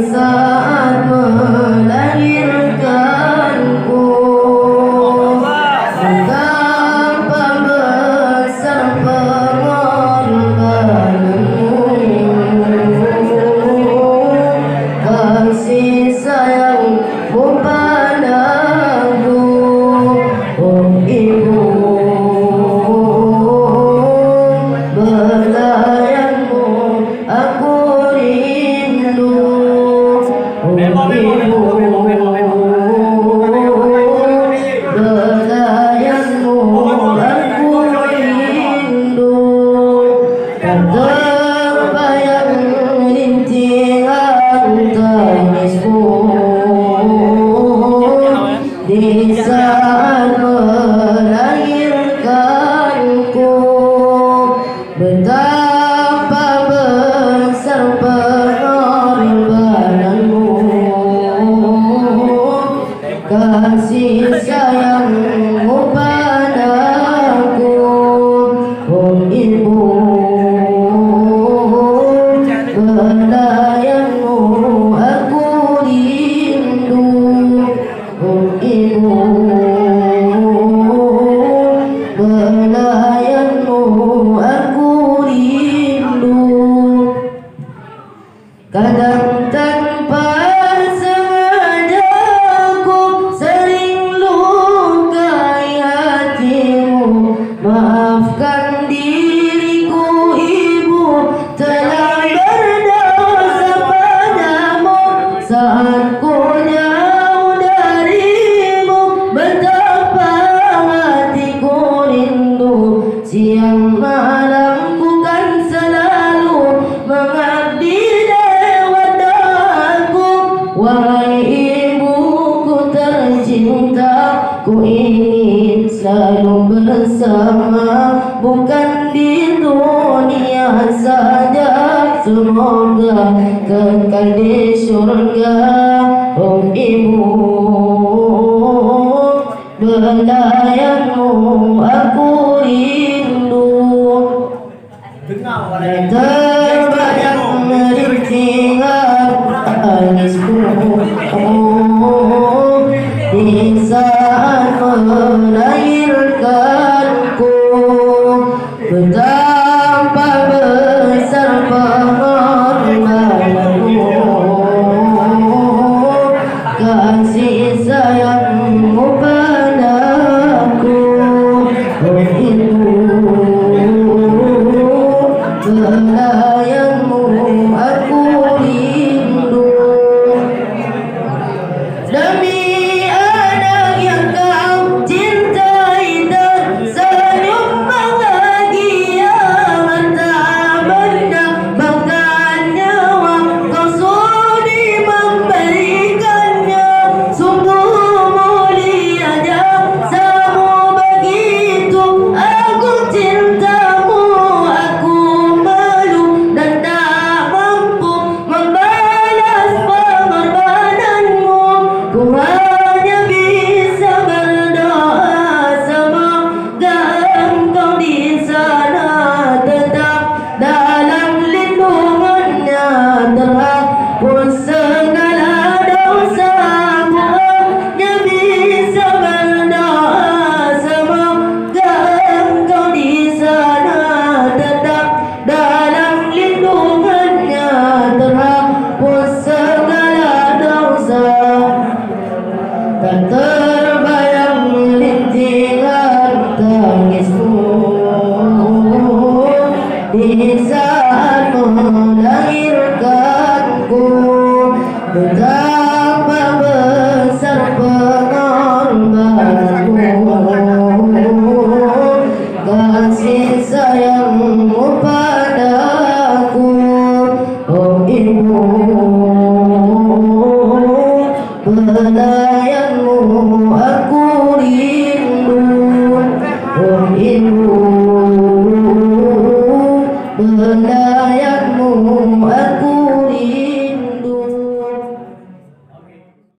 saat melahirkanku. Betapa besar pengorbananmu, kasih sayangmu padaku, oh ibu. Belayanmu aku rindu, oh ibu. Belayanmu aku rindu, tak terbayang rintihan tangismu di saat melahirkanku. Betapa besar pengorbananmu, kasih sayangmu padaku, oh ibu. Belayanmu aku rindu, oh ibu. Belayanmu aku rindu. Kadang tanpa sengaja ku sering lukai hatimu. Maafkan diriku ibu, telah berdosa padamu saat ku jauh darimu. Betapa hatiku rindu, siang malam ku kan selalu mengabdi lewat doaku. Wahai ibuku tercinta, ku ingin selalu bersama, bukan di dunia saja. Semoga kekal di surga, oh ibu. Belayanmu aku rindu, terbayang rintihan tangisku di saat melahirkanku. Betapa besar pengorbananmu, kasih sayangmu padaku, oh ibu. Belayanmu aku rindu, demi anak yang kau cintai dan senyum bahagia mata benda bahkan nyawa kau sudi memberikannya. Sungguh mulia jasamu, begitu aku cintamu. Aku malu dan tak mampu membalas pengorbananmu. Ku hanya bisa berdoa semoga engkau di sana tetap dalam lindungannya, terhapus segala dosaku. Hanya bisa berdoa semoga engkau di sana tetap dalam lindungannya, terhapus segala dosa. Tak terbayang rintihan tangismu di saat melahirkanku. Betapa